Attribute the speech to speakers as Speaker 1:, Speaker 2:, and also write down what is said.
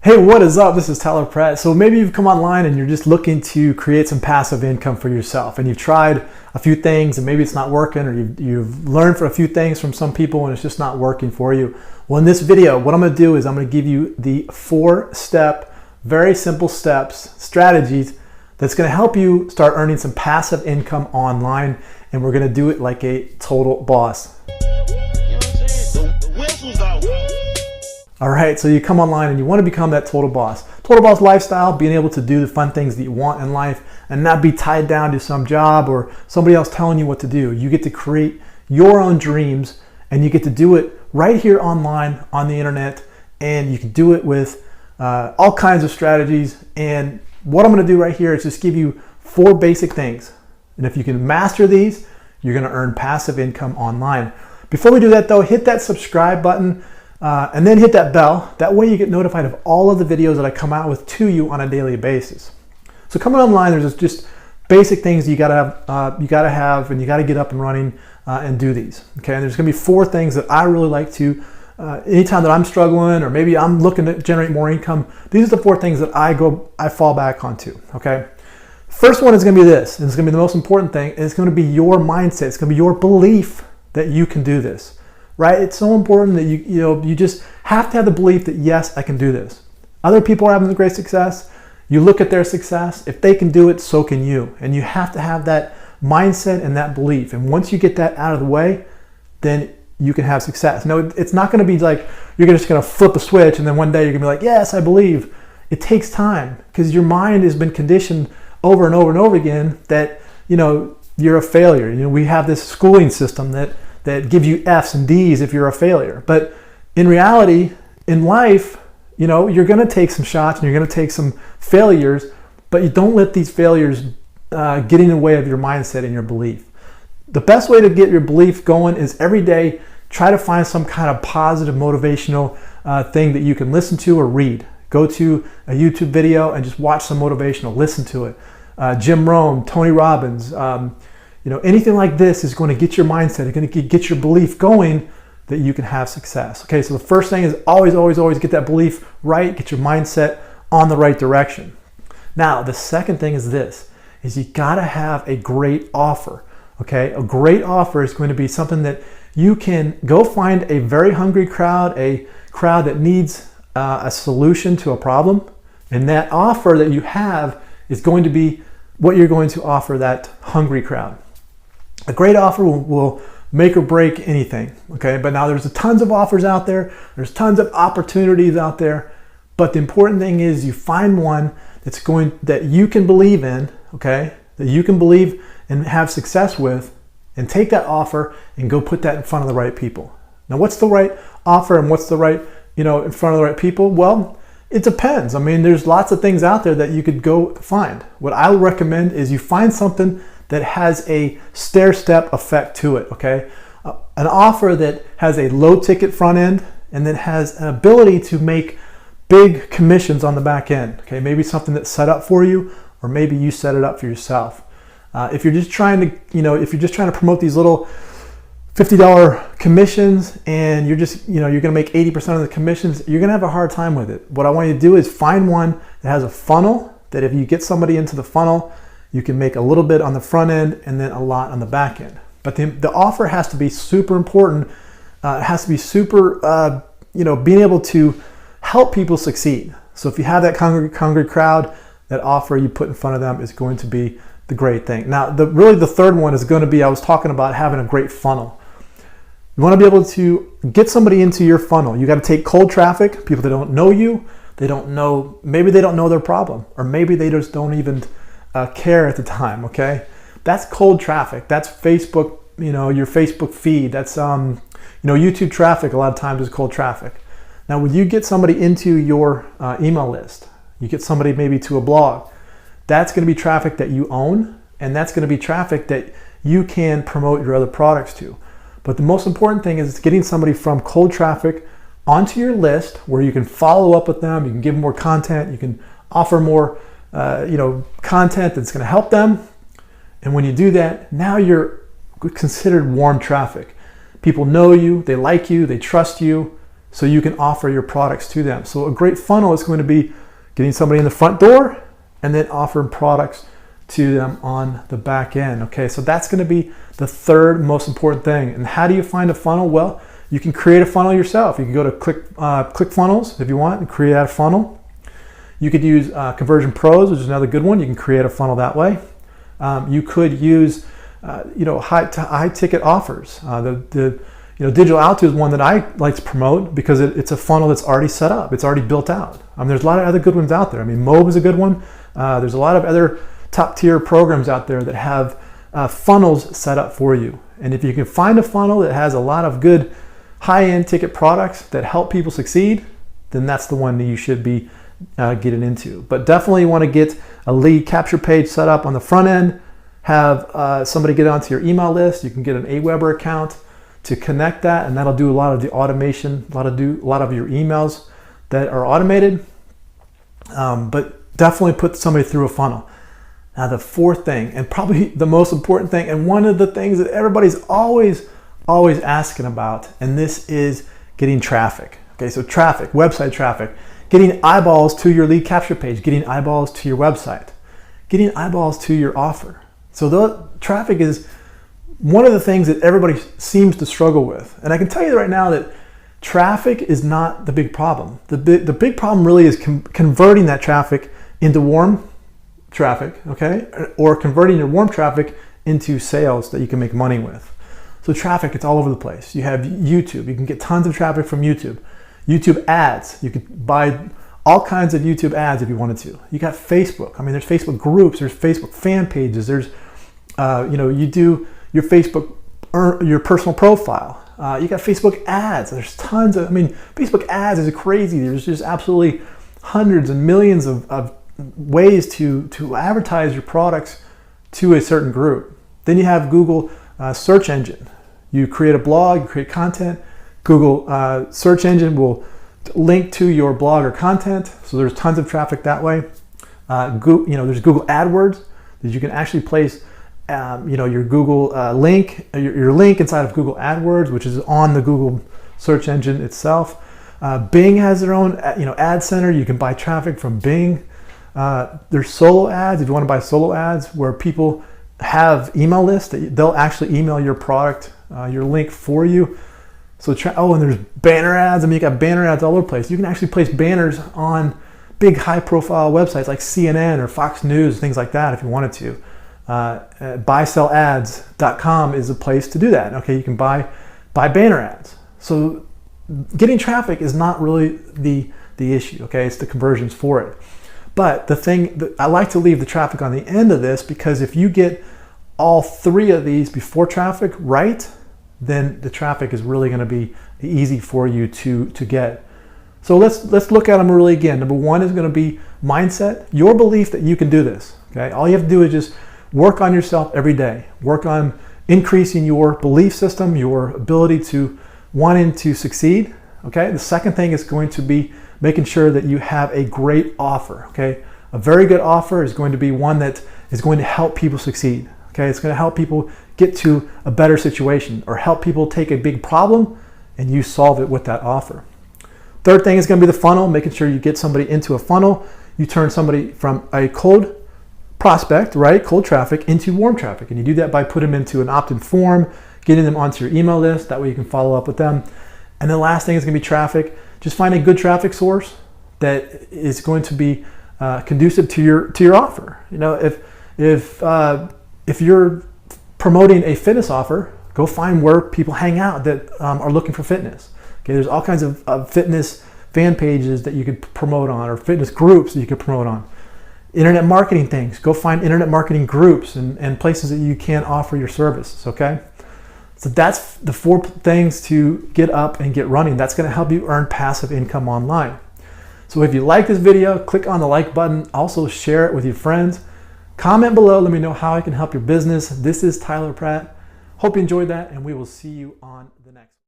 Speaker 1: Hey, what is up? This is Tyler Pratt. So maybe you've come online and you're just looking to create some passive income for yourself, and you've tried a few things and maybe it's not working, or you've learned for a few things from some people and it's just not working for you. Well, in this video, what I'm going to do is I'm going to give you the 4-step, very simple steps, strategies that's going to help you start earning some passive income online, and we're going to do it like a total boss. All right, so you come online and you want to become that total boss. Total boss lifestyle, being able to do the fun things that you want in life and not be tied down to some job or somebody else telling you what to do. You get to create your own dreams, and you get to do it right here online on the internet, and you can do it with all kinds of strategies. And what I'm going to do right here is just give you 4 basic things. And if you can master these, you're going to earn passive income online. Before we do that though, hit that subscribe button. And then hit that bell. That way you get notified of all of the videos that I come out with to you on a daily basis. So coming online, there's just basic things you gotta have, and you gotta get up and running and do these. Okay, and there's gonna be 4 things that I really like to. Anytime that I'm struggling, or maybe I'm looking to generate more income, these are the 4 things that I fall back onto. Okay, first one is gonna be this, and it's gonna be the most important thing. And it's gonna be your mindset. It's gonna be your belief that you can do this. Right? It's so important that you just have to have the belief that yes, I can do this. Other people are having great success. You look at their success. If they can do it, so can you. And you have to have that mindset and that belief. And once you get that out of the way, then you can have success. No, it's not going to be like you're just going to flip a switch and then one day you're going to be like, yes, I believe. It takes time, because your mind has been conditioned over and over and over again that you're a failure. We have this schooling system that gives you F's and D's if you're a failure. But in reality, in life, you're going to take some shots and you're going to take some failures, but you don't let these failures get in the way of your mindset and your belief. The best way to get your belief going is every day try to find some kind of positive motivational thing that you can listen to or read. Go to a YouTube video and just watch some motivational, listen to it. Jim Rohn, Tony Robbins, anything like this is going to get your mindset, it's going to get your belief going that you can have success. Okay, so the first thing is always get that belief right, get your mindset on the right direction. Now, the second thing is this, is you got to have a great offer. Okay, a great offer is going to be something that you can go find a very hungry crowd, a crowd that needs a solution to a problem, and that offer that you have is going to be what you're going to offer that hungry crowd. A great offer will make or break anything, okay? But now there's tons of offers out there. There's tons of opportunities out there. But the important thing is you find one that you can believe in, okay? That you can believe and have success with, and take that offer and go put that in front of the right people. Now, what's the right offer and what's the right, in front of the right people? Well, it depends. I mean, there's lots of things out there that you could go find. What I would recommend is you find something that has a stair-step effect to it, okay? An offer that has a low ticket front end and that has an ability to make big commissions on the back end, okay? Maybe something that's set up for you, or maybe you set it up for yourself. If you're just trying to promote these little $50 commissions and you're gonna make 80% of the commissions, you're gonna have a hard time with it. What I want you to do is find one that has a funnel, that if you get somebody into the funnel, you can make a little bit on the front end and then a lot on the back end. But the offer has to be super important. It has to be super, being able to help people succeed. So if you have that hungry crowd, that offer you put in front of them is going to be the great thing. Now, really the third one is going to be, I was talking about having a great funnel. You want to be able to get somebody into your funnel. You got to take cold traffic, people that don't know you, maybe they don't know their problem, or maybe they just don't even care at the time, okay? That's cold traffic. That's Facebook, your Facebook feed. That's, YouTube traffic a lot of times is cold traffic. Now, when you get somebody into your email list, you get somebody maybe to a blog, that's going to be traffic that you own, and that's going to be traffic that you can promote your other products to. But the most important thing is getting somebody from cold traffic onto your list where you can follow up with them, you can give them more content, you can offer more content that's going to help them. And when you do that, now you're considered warm traffic. People know you, they like you, they trust you, so you can offer your products to them. So a great funnel is going to be getting somebody in the front door and then offering products to them on the back end. Okay, so that's going to be the third most important thing. And how do you find a funnel? Well, you can create a funnel yourself. You can go to ClickFunnels if you want and create a funnel. You could use Conversion Pros, which is another good one. You can create a funnel that way. You could use high ticket offers. Digital Altitude is one that I like to promote because it's a funnel that's already set up. It's already built out. There's a lot of other good ones out there. Mobe is a good one. There's a lot of other top tier programs out there that have funnels set up for you. And if you can find a funnel that has a lot of good high-end ticket products that help people succeed, then that's the one that you should be getting into. But definitely you want to get a lead capture page set up on the front end, have somebody get onto your email list. You can get an Aweber account to connect that, and that'll do a lot of the automation, a lot of your emails that are automated. But definitely put somebody through a funnel. Now the fourth thing, and probably the most important thing, and one of the things that everybody's always asking about, and this is getting traffic. Okay, so traffic, website traffic, getting eyeballs to your lead capture page, getting eyeballs to your website, getting eyeballs to your offer. So the traffic is one of the things that everybody seems to struggle with. And I can tell you right now that traffic is not the big problem. The big problem really is converting that traffic into warm traffic, okay? Or converting your warm traffic into sales that you can make money with. So traffic, it's all over the place. You have YouTube. You can get tons of traffic from YouTube. YouTube ads. You could buy all kinds of YouTube ads if you wanted to. You got Facebook. There's Facebook groups. There's Facebook fan pages. There's, you do your Facebook, your personal profile. You got Facebook ads. There's tons of, Facebook ads is crazy. There's just absolutely hundreds and millions of ways to advertise your products to a certain group. Then you have Google search engine. You create a blog, you create content. Google search engine will link to your blog or content. So there's tons of traffic that way. There's Google AdWords that you can actually place your Google link, your link inside of Google AdWords, which is on the Google search engine itself. Bing has their own ad center. You can buy traffic from Bing. There's solo ads. If you want to buy solo ads where people have email lists, they'll actually email your product, your link for you. So and there's banner ads. You got banner ads all over the place. You can actually place banners on big high profile websites like CNN or Fox News, things like that if you wanted to. Buysellads.com is a place to do that. Okay, you can buy banner ads. So getting traffic is not really the issue. Okay, it's the conversions for it. But the thing that I like to leave the traffic on the end of this, because if you get all three of these before traffic right, then the traffic is really going to be easy for you to get. So let's look at them really again. Number one is going to be mindset, your belief that you can do this. Okay, all you have to do is just work on yourself every day. Work on increasing your belief system, your ability to wanting to succeed. Okay, the second thing is going to be making sure that you have a great offer. Okay, a very good offer is going to be one that is going to help people succeed. Okay, it's going to help people get to a better situation or help people take a big problem and you solve it with that offer. Third thing is going to be the funnel, making sure you get somebody into a funnel. You turn somebody from a cold prospect, right, cold traffic, into warm traffic. And you do that by putting them into an opt-in form, getting them onto your email list. That way you can follow up with them. And the last thing is going to be traffic. Just find a good traffic source that is going to be conducive to your offer. If you're promoting a fitness offer, go find where people hang out that are looking for fitness. Okay, there's all kinds of fitness fan pages that you could promote on, or fitness groups that you could promote on. Internet marketing things, go find internet marketing groups and places that you can offer your services, okay? So that's the 4 things to get up and get running. That's gonna help you earn passive income online. So if you like this video, click on the like button. Also share it with your friends. Comment below, let me know how I can help your business. This is Tyler Pratt. Hope you enjoyed that, and we will see you on the next one.